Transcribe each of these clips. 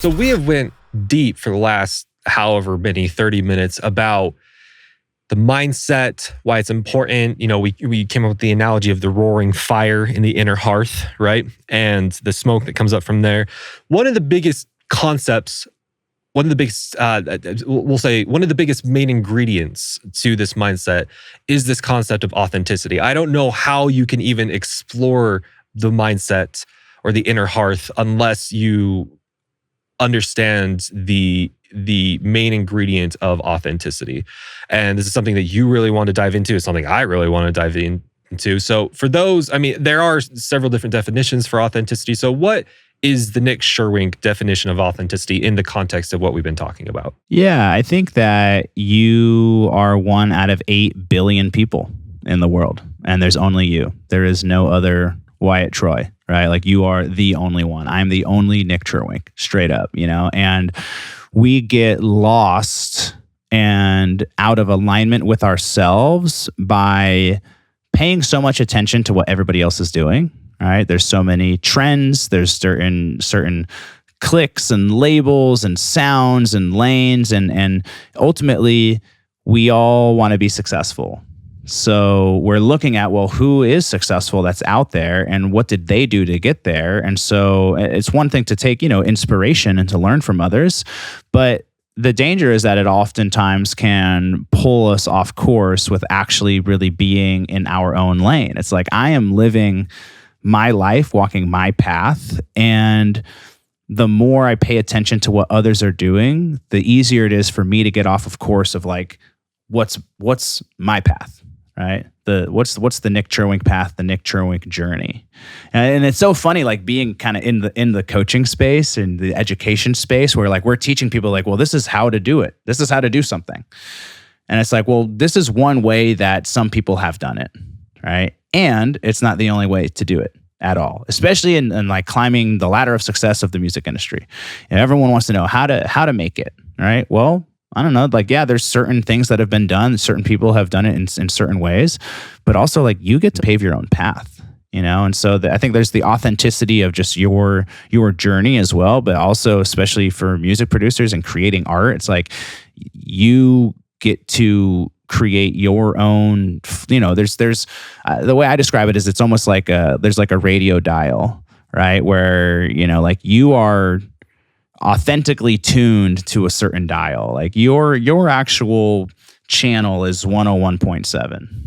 So we have went deep for the last however many 30 minutes about the mindset, why it's important. You know, we came up with the analogy of the roaring fire in the inner hearth, right? And the smoke that comes up from there. One of the biggest concepts, one of the biggest, we'll say, one of the biggest main ingredients to this mindset is this concept of authenticity. I don't know how you can even explore the mindset or the inner hearth unless you understand the main ingredient of authenticity. And this is something that you really want to dive into. It's something I really want to dive into. So for those, I mean, there are several different definitions for authenticity. So what is the Nick Sherwink definition of authenticity in the context of what we've been talking about? Yeah, I think that you are 1 out of 8 billion people in the world, and there's only you. There is no other Wyatt Troy, right? Like, you are the only one. I'm the only Nick Sherwink, straight up, you know? And we get lost and out of alignment with ourselves by paying so much attention to what everybody else is doing. All right. There's so many trends. There's certain clicks and labels and sounds and lanes. And ultimately, we all want to be successful. So we're looking at, well, who is successful that's out there and what did they do to get there? And so it's one thing to take, inspiration and to learn from others, but the danger is that it oftentimes can pull us off course with actually really being in our own lane. It's like, I am living my life, walking my path, and the more I pay attention to what others are doing, the easier it is for me to get off of course of like, what's my path? Right? What's the Nick Sherwink path, the Nick Sherwink journey? And it's so funny, like being kind of in the coaching space and the education space where like we're teaching people like, well, this is how to do it. This is how to do something. And it's like, well, this is one way that some people have done it, right? And it's not the only way to do it at all, especially in like climbing the ladder of success of the music industry. And everyone wants to know how to make it, right? Well, I don't know, like, yeah, there's certain things that have been done. Certain people have done it in certain ways, but also like you get to pave your own path, And so I think there's the authenticity of just your journey as well, but also especially for music producers and creating art, it's like you get to create your own, there's the way I describe it is it's almost like there's like a radio dial, right? Where, like you are authentically tuned to a certain dial. Like your actual channel is 101.7.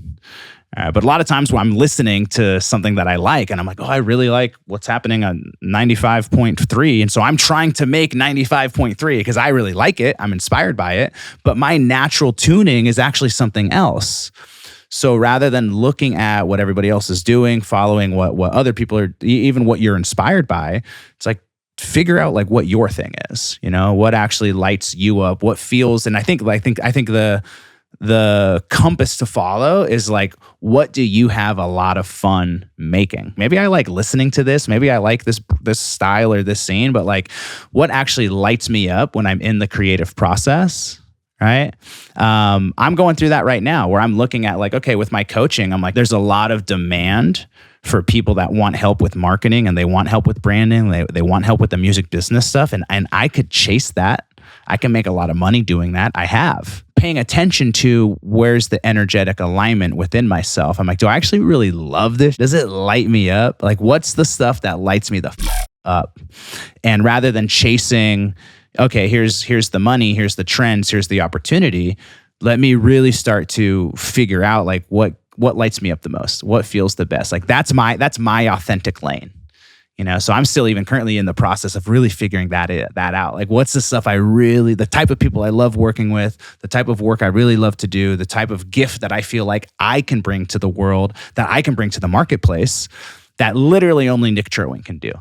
But a lot of times when I'm listening to something that I like and I'm like, oh, I really like what's happening on 95.3. And so I'm trying to make 95.3 because I really like it. I'm inspired by it. But my natural tuning is actually something else. So rather than looking at what everybody else is doing, following what other people are, even what you're inspired by, it's like, figure out like what your thing is, what actually lights you up, what feels. And I think the compass to follow is like, what do you have a lot of fun making? Maybe I like listening to this. Maybe I like this style or this scene, but like what actually lights me up when I'm in the creative process, right? I'm going through that right now where I'm looking at like, okay, with my coaching, I'm like, there's a lot of demand for people that want help with marketing and they want help with branding. They want help with the music business stuff. And I could chase that. I can make a lot of money doing that. I have. Paying attention to where's the energetic alignment within myself. I'm like, do I actually really love this? Does it light me up? Like, what's the stuff that lights me the up? And rather than chasing, okay, here's the money, here's the trends, here's the opportunity, let me really start to figure out like what lights me up the most, what feels the best. Like that's my authentic lane, So I'm still even currently in the process of really figuring that out. Like what's the stuff the type of people I love working with, the type of work I really love to do, the type of gift that I feel like I can bring to the world, that I can bring to the marketplace, that literally only Nick Sherwink can do.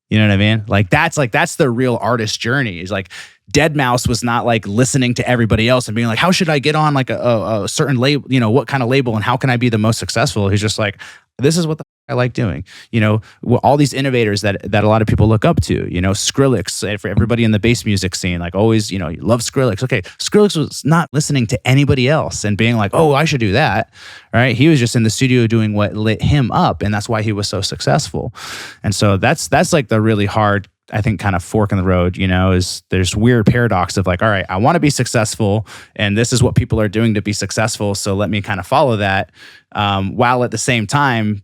You know what I mean? Like that's the real artist journey. Is like Deadmau5 was not like listening to everybody else and being like, how should I get on like a certain label, what kind of label and how can I be the most successful? He's just like, this is what the I like doing. All these innovators that a lot of people look up to, Skrillex, for everybody in the bass music scene, like always, you love Skrillex. Okay, Skrillex was not listening to anybody else and being like, oh, I should do that, right? He was just in the studio doing what lit him up, and that's why he was so successful. And so that's like the really hard I think kind of fork in the road, is there's weird paradox of like, all right, I want to be successful and this is what people are doing to be successful. So let me kind of follow that. While at the same time,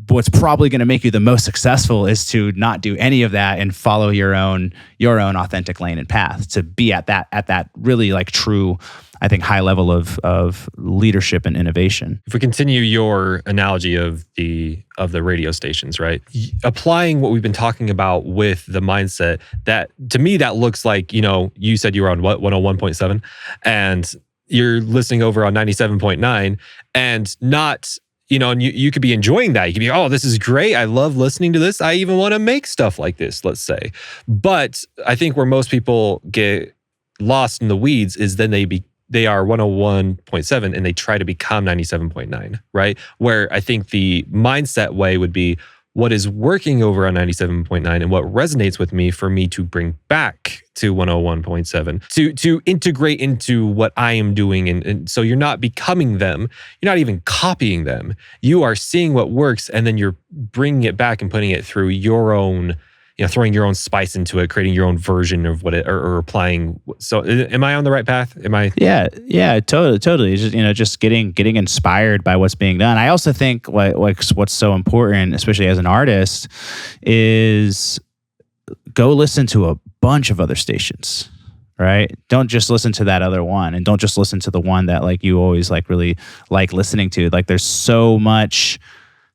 what's probably going to make you the most successful is to not do any of that and follow your own authentic lane and path, to be at that really like true, I think, high level of leadership and innovation. If we continue your analogy of the radio stations, right? Applying what we've been talking about with the mindset, that to me that looks like, you said you were on what, 101.7, and you're listening over on 97.9, and not, and you could be enjoying that. You could be, oh, this is great. I love listening to this. I even want to make stuff like this, let's say. But I think where most people get lost in the weeds is then they are 101.7 and they try to become 97.9, right? Where I think the mindset way would be what is working over on 97.9 and what resonates with me for me to bring back to 101.7, to integrate into what I am doing. And so you're not becoming them. You're not even copying them. You are seeing what works and then you're bringing it back and putting it through your own, throwing your own spice into it, creating your own version of what it, or applying. So am I on the right path? Am I? Yeah, totally. Just getting inspired by what's being done. I also think what's so important, especially as an artist, is go listen to a bunch of other stations, right? Don't just listen to that other one, and don't just listen to the one that like you always like really like listening to. Like there's so much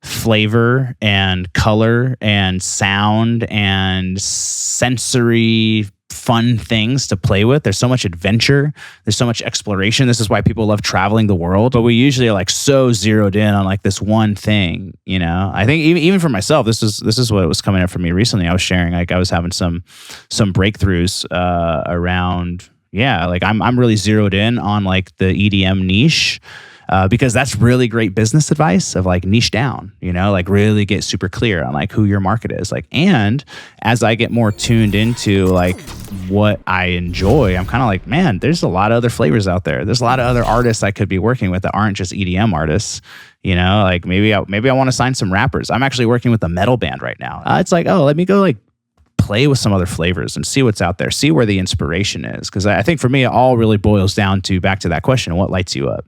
flavor and color and sound and sensory fun things to play with. There's so much adventure. There's so much exploration. This is why people love traveling the world. But we usually are like so zeroed in on like this one thing, I think even for myself, this is what was coming up for me recently. I was sharing, like I was having some breakthroughs around, like I'm really zeroed in on like the EDM niche. Because that's really great business advice of like niche down, like really get super clear on like who your market is. Like, and as I get more tuned into like what I enjoy, I'm kind of like, man, there's a lot of other flavors out there. There's a lot of other artists I could be working with that aren't just EDM artists. Like maybe I want to sign some rappers. I'm actually working with a metal band right now. It's like, oh, let me go like play with some other flavors and see what's out there, see where the inspiration is. Because I think for me, it all really boils down to back to that question: what lights you up?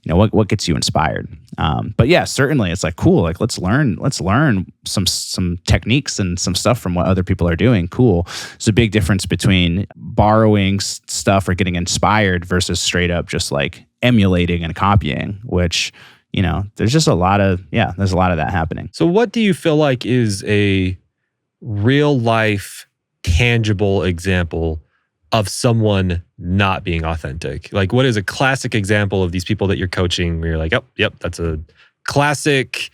What gets you inspired? But yeah, certainly, it's like cool. Like let's learn some techniques and some stuff from what other people are doing. Cool. It's a big difference between borrowing stuff or getting inspired versus straight up just like emulating and copying, which there's just a lot of that happening. So what do you feel like is a real life tangible example of someone not being authentic? Like what is a classic example of these people that you're coaching where you're like, oh, yep, that's a classic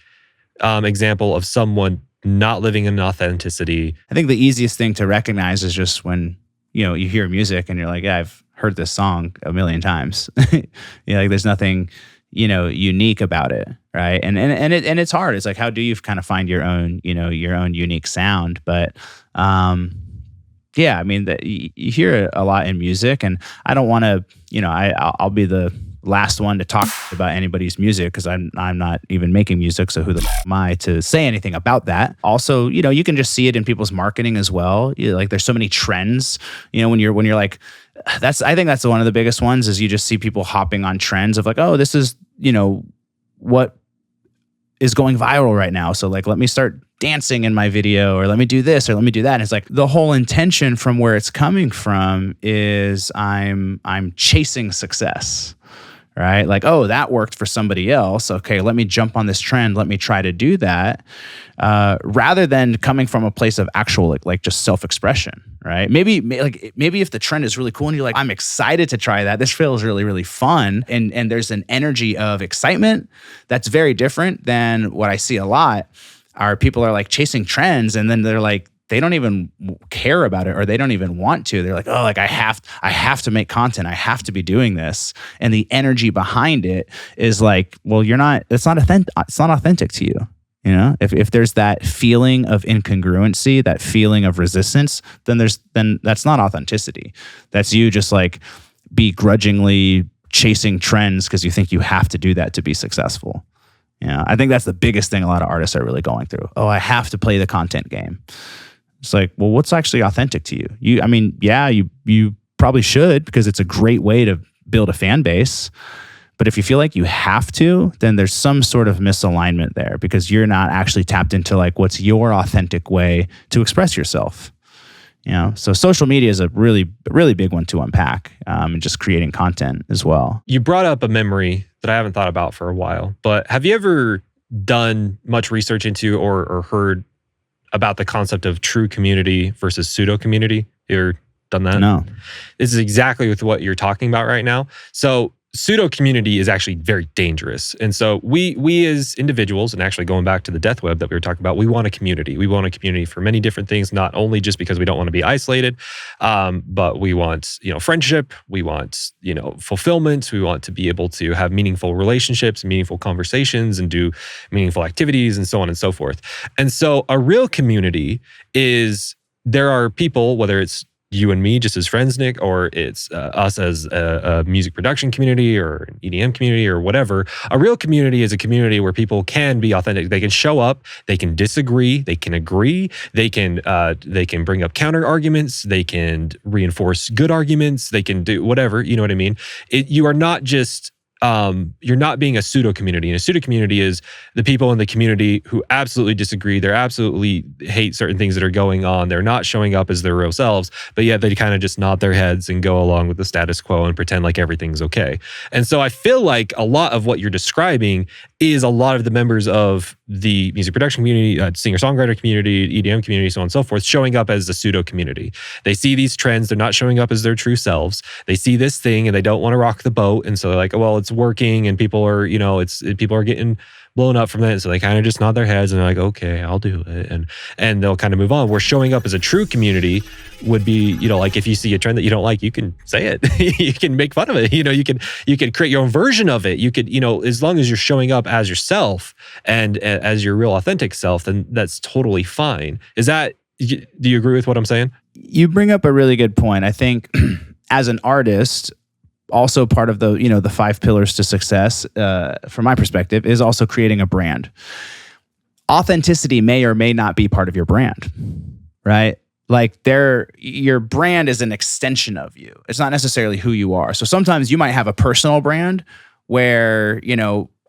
example of someone not living in authenticity? I think the easiest thing to recognize is just when, you hear music and you're like, yeah, I've heard this song a million times. Like there's nothing, unique about it. Right. And it's hard. It's like, how do you kind of find your own, your own unique sound? But, I mean, you hear it a lot in music, and I don't want to, I'll be the last one to talk about anybody's music because I'm not even making music. So who the f am I to say anything about that? Also, you can just see it in people's marketing as well. Like there's so many trends, when you're like, I think that's one of the biggest ones is you just see people hopping on trends of like, oh, this is, what is going viral right now. So like, let me start dancing in my video, or let me do this, or let me do that. And it's like the whole intention from where it's coming from is I'm chasing success, right? Like, oh, that worked for somebody else. Okay, let me jump on this trend. Let me try to do that. Rather than coming from a place of actual like just self-expression, right? Maybe if the trend is really cool and you're like, I'm excited to try that. This feels really, really fun. And there's an energy of excitement that's very different than what I see a lot are people are like chasing trends and then they're like, they don't even care about it or they don't even want to. They're like, oh, like I have to make content. I have to be doing this. And the energy behind it is like, well, it's not authentic to you. If there's that feeling of incongruency, that feeling of resistance, then that's not authenticity. That's you just like begrudgingly chasing trends because you think you have to do that to be successful. I think that's the biggest thing a lot of artists are really going through. Oh, I have to play the content game. It's like, well, what's actually authentic to you? You probably should, because it's a great way to build a fan base. But if you feel like you have to, then there's some sort of misalignment there, because you're not actually tapped into like what's your authentic way to express yourself. So social media is a really, really big one to unpack, and just creating content as well. You brought up a memory that I haven't thought about for a while, but have you ever done much research into or heard about the concept of true community versus pseudo community? You ever done that? No. This is exactly with what you're talking about right now. So pseudo community is actually very dangerous. And so we as individuals, and actually going back to the death web that we were talking about, we want a community. We want a community for many different things, not only just because we don't want to be isolated, but we want, friendship, we want, fulfillment, we want to be able to have meaningful relationships, meaningful conversations, and do meaningful activities, and so on and so forth. And so a real community is, there are people, whether it's you and me just as friends, Nick, or it's us as a music production community or an EDM community or whatever. A real community is a community where people can be authentic. They can show up, they can disagree, they can agree, they can bring up counter arguments, they can reinforce good arguments, they can do whatever, you know what I mean? You are not just you're not being a pseudo community. And a pseudo community is the people in the community who absolutely disagree. They're absolutely hate certain things that are going on. They're not showing up as their real selves, but yet they kind of just nod their heads and go along with the status quo and pretend like everything's okay. And so I feel like a lot of what you're describing is a lot of the members of the music production community, singer-songwriter community, EDM community, so on and so forth, showing up as the pseudo community. They see these trends. They're not showing up as their true selves. They see this thing and they don't want to rock the boat. And so they're like, well, it's working and people are, people are getting blown up from that. So they kind of just nod their heads and they're like, okay, I'll do it. And they'll kind of move on. Where showing up as a true community would be, like if you see a trend that you don't like, you can say it. You can make fun of it. You can create your own version of it. You could, as long as you're showing up as yourself and as your real authentic self, then that's totally fine. Do you agree with what I'm saying? You bring up a really good point. I think as an artist, also part of the 5 pillars to success, from my perspective, is also creating a brand. Authenticity may or may not be part of your brand, right? Like your brand is an extension of you. It's not necessarily who you are. So sometimes you might have a personal brand where,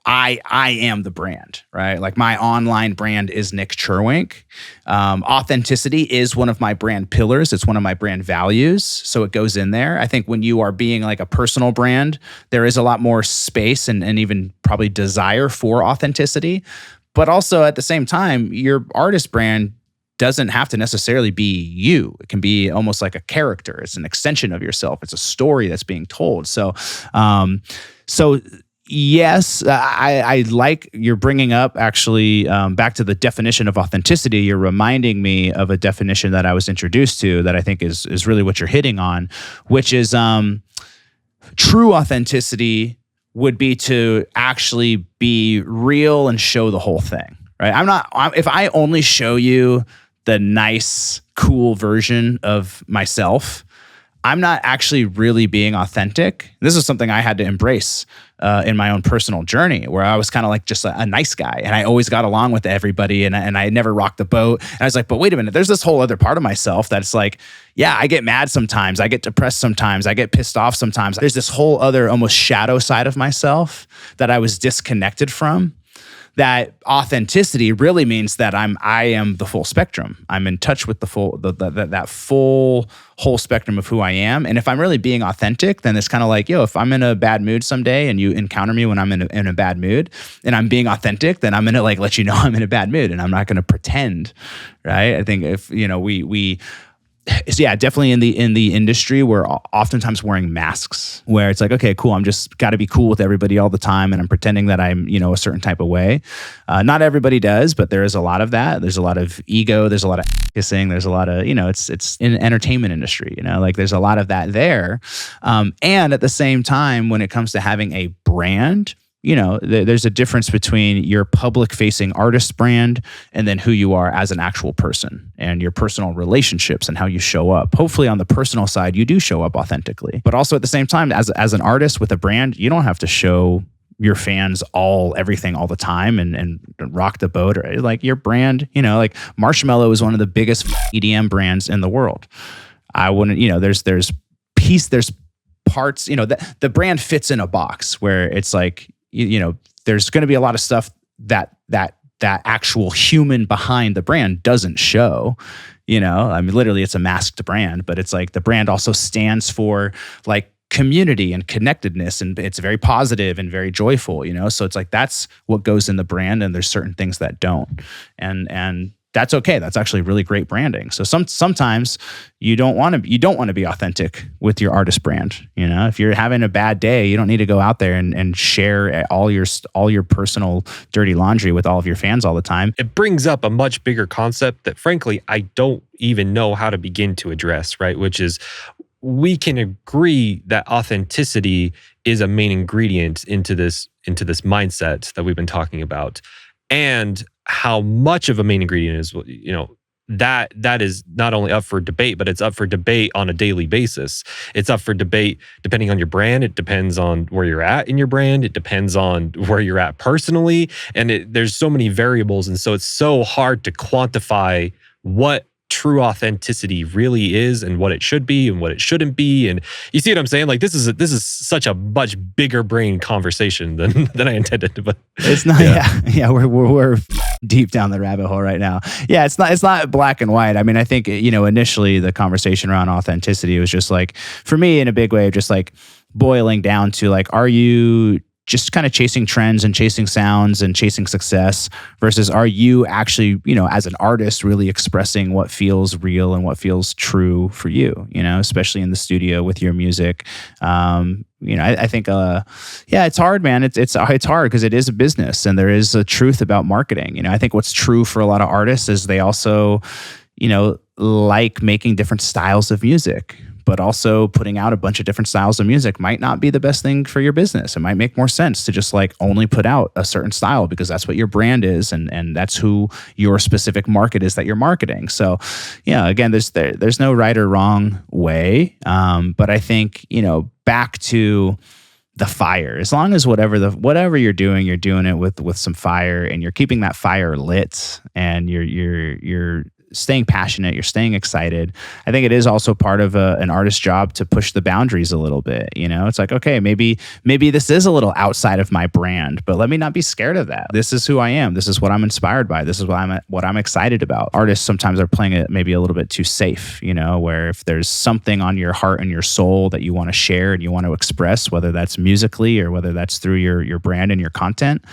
I am the brand, right? Like my online brand is Nick Cherwink. Authenticity is one of my brand pillars. It's one of my brand values. So it goes in there. I think when you are being like a personal brand, there is a lot more space and even probably desire for authenticity. But also at the same time, your artist brand doesn't have to necessarily be you. It can be almost like a character. It's an extension of yourself. It's a story that's being told. So yes, I like you're bringing up actually back to the definition of authenticity. You're reminding me of a definition that I was introduced to that I think is really what you're hitting on, which is true authenticity would be to actually be real and show the whole thing, right? If I only show you the nice, cool version of myself, I'm not actually really being authentic. This is something I had to embrace in my own personal journey, where I was kind of like just a nice guy and I always got along with everybody and I never rocked the boat. And I was like, but wait a minute, there's this whole other part of myself that's like, yeah, I get mad sometimes. I get depressed sometimes. I get pissed off sometimes. There's this whole other almost shadow side of myself that I was disconnected from. That authenticity really means that I am the full spectrum. I'm in touch with the full that full whole spectrum of who I am. And if I'm really being authentic, then it's kind of like, if I'm in a bad mood someday and you encounter me when I'm in a bad mood and I'm being authentic, then I'm gonna like let you know I'm in a bad mood and I'm not gonna pretend, right? I think if definitely in the industry, we're oftentimes wearing masks where it's like, okay, cool, I'm just got to be cool with everybody all the time, and I'm pretending that I'm, a certain type of way. Not everybody does, but there is a lot of that. There's a lot of ego. There's a lot of kissing. There's a lot of, it's in the entertainment industry. Like there's a lot of that there. And at the same time, when it comes to having a brand, there's a difference between your public-facing artist brand and then who you are as an actual person and your personal relationships and how you show up. Hopefully on the personal side, you do show up authentically. But also at the same time, as an artist with a brand, you don't have to show your fans everything all the time and rock the boat, or like your brand, like Marshmello is one of the biggest EDM brands in the world. I wouldn't, there's parts, the brand fits in a box where it's like, there's going to be a lot of stuff that actual human behind the brand doesn't show. I mean, literally it's a masked brand, but it's like the brand also stands for like community and connectedness, and it's very positive and very joyful, so it's like that's what goes in the brand, and there's certain things that don't, and that's okay. That's actually really great branding. So sometimes you don't want to be authentic with your artist brand. If you're having a bad day, you don't need to go out there and share all your personal dirty laundry with all of your fans all the time. It brings up a much bigger concept that frankly I don't even know how to begin to address, right? Which is, we can agree that authenticity is a main ingredient into this mindset that we've been talking about. And how much of a main ingredient is, that is not only up for debate, but it's up for debate on a daily basis. It's up for debate depending on your brand. It depends on where you're at in your brand. It depends on where you're at personally. And there's so many variables. And so it's so hard to quantify what true authenticity really is and what it should be and what it shouldn't be. And you see what I'm saying? Like this is such a much bigger brain conversation than I intended. But it's not. Yeah. We're deep down the rabbit hole right now. Yeah, it's not black and white. I mean, I think initially the conversation around authenticity was just like, for me, in a big way, just like boiling down to like, are you just kind of chasing trends and chasing sounds and chasing success, versus are you actually, as an artist, really expressing what feels real and what feels true for you, especially in the studio with your music. I think, it's hard, man. It's hard because it is a business and there is a truth about marketing. I think what's true for a lot of artists is they also, like making different styles of music, but also putting out a bunch of different styles of music might not be the best thing for your business. It might make more sense to just like only put out a certain style because that's what your brand is and that's who your specific market is that you're marketing. So, again, there's no right or wrong way. But I think, back to the fire, as long as whatever you're doing it with some fire, and you're keeping that fire lit, and you're staying passionate, you're staying excited. I think it is also part of an artist's job to push the boundaries a little bit. It's like, okay, maybe this is a little outside of my brand, but let me not be scared of that. This is who I am. This is what I'm inspired by. This is what I'm excited about. Artists sometimes are playing it maybe a little bit too safe, where if there's something on your heart and your soul that you want to share and you want to express, whether that's musically or whether that's through your brand and your content,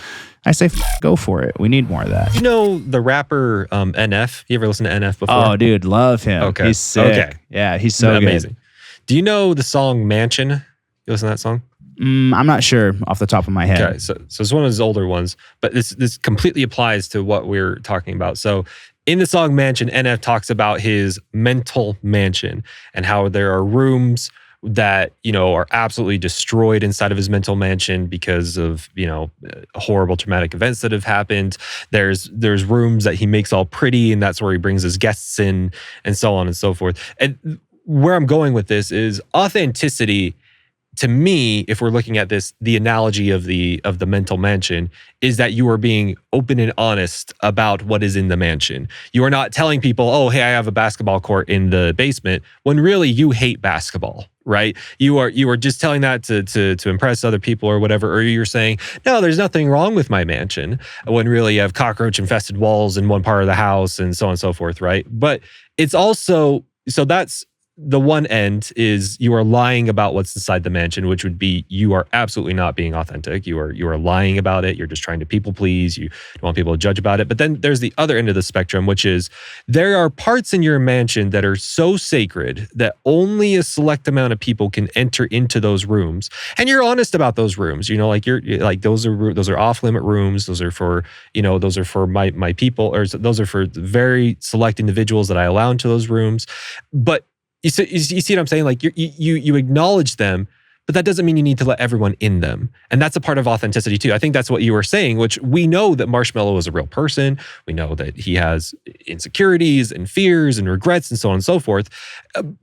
I say go for it. We need more of that. The rapper NF? You ever listen to NF before? Oh, dude, love him. Okay. He's sick. Okay. Yeah, he's so amazing. Good. Do you know the song Mansion? You listen to that song? I'm not sure off the top of my head. Okay, so it's one of those older ones, but this completely applies to what we're talking about. So in the song Mansion, NF talks about his mental mansion and how there are rooms that are absolutely destroyed inside of his mental mansion because of horrible traumatic events that have happened. There's rooms that he makes all pretty, and that's where he brings his guests in, and so on and so forth. And where I'm going with this is authenticity. To me, if we're looking at this, the analogy of the mental mansion is that you are being open and honest about what is in the mansion. You are not telling people, oh, hey, I have a basketball court in the basement, when really you hate basketball, right? You are just telling that to impress other people or whatever, or you're saying, no, there's nothing wrong with my mansion, when really you have cockroach infested walls in one part of the house and so on and so forth, right? But it's also, so that's the one end is you are lying about what's inside the mansion, which would be you are absolutely not being authentic. You are lying about it. You're just trying to people please. You don't want people to judge about it. But then there's the other end of the spectrum, which is there are parts in your mansion that are so sacred that only a select amount of people can enter into those rooms. And you're honest about those rooms. Like you're like those are off limit rooms. Those are for my people, or those are for very select individuals that I allow into those rooms. But you see what I'm saying? Like you acknowledge them, but that doesn't mean you need to let everyone in them. And that's a part of authenticity too. I think that's what you were saying, which we know that Marshmello is a real person. We know that he has insecurities and fears and regrets and so on and so forth.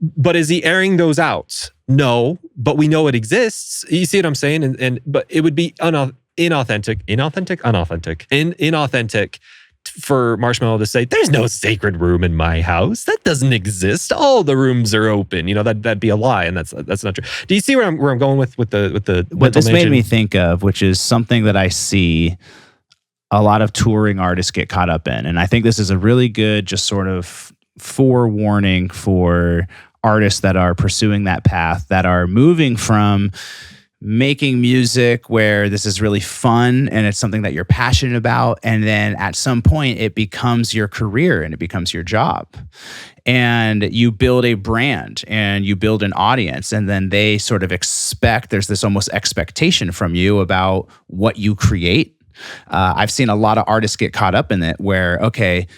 But is he airing those out? No, but we know it exists. You see what I'm saying? But it would be inauthentic for Marshmallow to say, there's no sacred room in my house. That doesn't exist. All the rooms are open. That'd be a lie, and that's not true. Do you see where I'm going with the what this mental made me think of, which is something that I see a lot of touring artists get caught up in, and I think this is a really good just sort of forewarning for artists that are pursuing that path, that are moving from making music where this is really fun and it's something that you're passionate about, and then at some point it becomes your career and it becomes your job, and you build a brand and you build an audience, and then they sort of expect, there's this almost expectation from you about what you create. I've seen a lot of artists get caught up in it where, okay,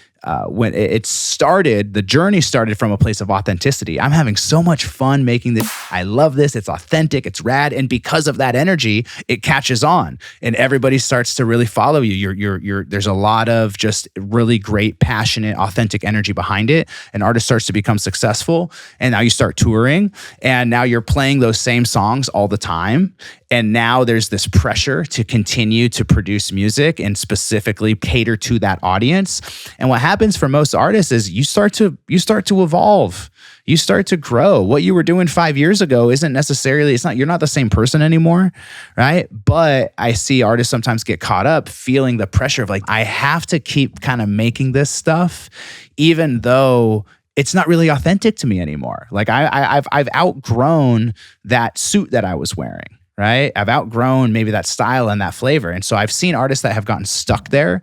when it started, the journey started from a place of authenticity. I'm having so much fun making this. I love this. It's authentic. It's rad. And because of that energy, it catches on and everybody starts to really follow you. There's a lot of just really great, passionate, authentic energy behind it. An artist starts to become successful, and now you start touring, and now you're playing those same songs all the time. And now there's this pressure to continue to produce music and specifically cater to that audience. And what happens for most artists is you start to evolve. You start to grow. What you were doing 5 years ago isn't necessarily, you're not the same person anymore, right? But I see artists sometimes get caught up feeling the pressure of like, I have to keep kind of making this stuff, even though it's not really authentic to me anymore. Like I've outgrown that suit that I was wearing. Right? I've outgrown maybe that style and that flavor. And so I've seen artists that have gotten stuck there.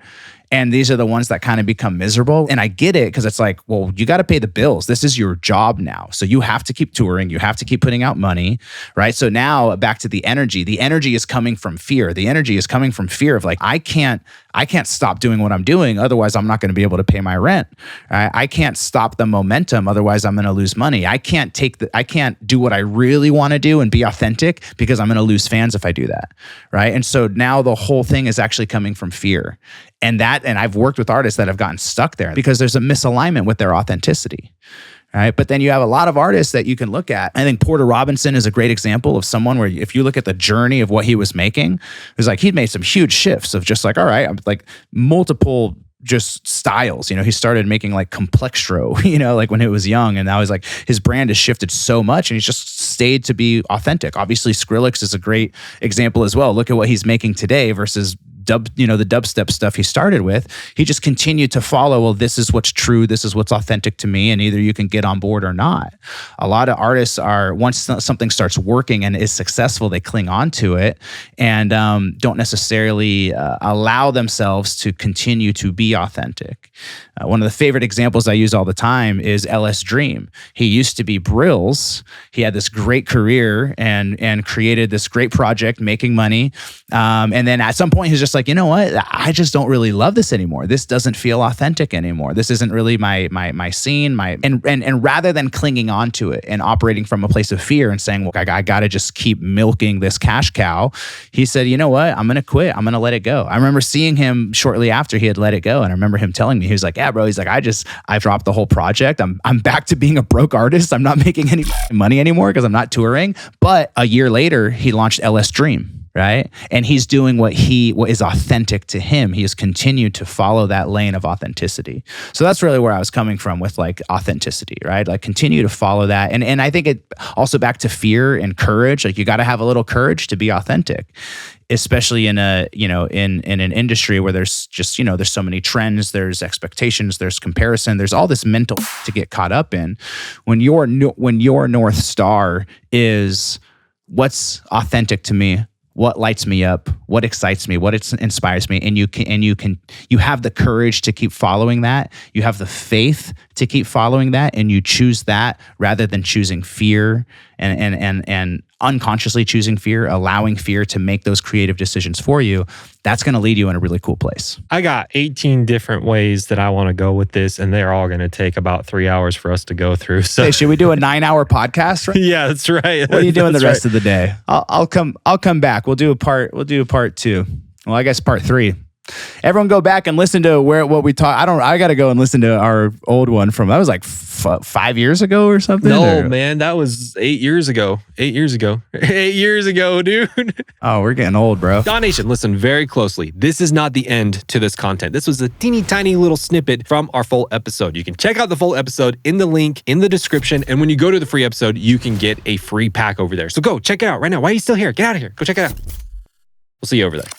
And these are the ones that kind of become miserable. And I get it, because it's like, well, you got to pay the bills. This is your job now. So you have to keep touring. You have to keep putting out money, right? So now back to the energy. The energy is coming from fear. The energy is coming from fear of like, I can't stop doing what I'm doing. Otherwise, I'm not going to be able to pay my rent. Right? I can't stop the momentum. Otherwise, I'm going to lose money. I can't do what I really want to do and be authentic, because I'm going to lose fans if I do that. Right? And so now the whole thing is actually coming from fear. And I've worked with artists that have gotten stuck there because there's a misalignment with their authenticity. Right. But then you have a lot of artists that you can look at. I think Porter Robinson is a great example of someone where if you look at the journey of what he was making, it was like he'd made some huge shifts of just like, all right, I'm like multiple just styles. He started making like complextro, like when he was young, and now he's like, his brand has shifted so much and he's just stayed to be authentic. Obviously, Skrillex is a great example as well. Look at what he's making today versus the dubstep stuff he started with. He just continued to follow, well, this is what's true, this is what's authentic to me, and either you can get on board or not. A lot of artists are, once something starts working and is successful, they cling on to it and don't necessarily allow themselves to continue to be authentic. One of the favorite examples I use all the time is LS Dream. He used to be Brills. He had this great career and created this great project, making money. And then at some point, he's just like, you know what? I just don't really love this anymore. This doesn't feel authentic anymore. This isn't really my scene. And rather than clinging on to it and operating from a place of fear and saying, well, I got to just keep milking this cash cow, he said, you know what? I'm going to quit. I'm going to let it go. I remember seeing him shortly after he had let it go. And I remember him telling me, he was like, yeah, bro. He's like, I dropped the whole project. I'm back to being a broke artist. I'm not making any money anymore because I'm not touring. But a year later, he launched LS Dream. Right. And he's doing what is authentic to him. He has continued to follow that lane of authenticity. So that's really where I was coming from with like authenticity, right? Like continue to follow that. And I think it also back to fear and courage. Like you got to have a little courage to be authentic, especially in in an industry where there's just, there's so many trends, there's expectations, there's comparison, there's all this mental to get caught up in. When your North Star is what's authentic to me, what lights me up, what excites me, what inspires me, and you have the courage to keep following that. You have the faith to keep following that, and you choose that rather than choosing fear and unconsciously choosing fear, allowing fear to make those creative decisions for you. That's going to lead you in a really cool place. I got 18 different ways that I want to go with this, and they're all going to take about 3 hours for us to go through. So, hey, should we do a 9-hour podcast? Right? Yeah, that's right. What are you doing the rest of the day? I'll come back. We'll do a part 2. Well, I guess part 3. Everyone go back and listen to what we talked. I got to go and listen to our old one from, that was like 5 years ago or something. No, man, that was 8 years ago. 8 years ago. 8 years ago, dude. Oh, we're getting old, bro. DAW Nation, listen very closely. This is not the end to this content. This was a teeny tiny little snippet from our full episode. You can check out the full episode in the link in the description. And when you go to the free episode, you can get a free pack over there. So go check it out right now. Why are you still here? Get out of here. Go check it out. We'll see you over there.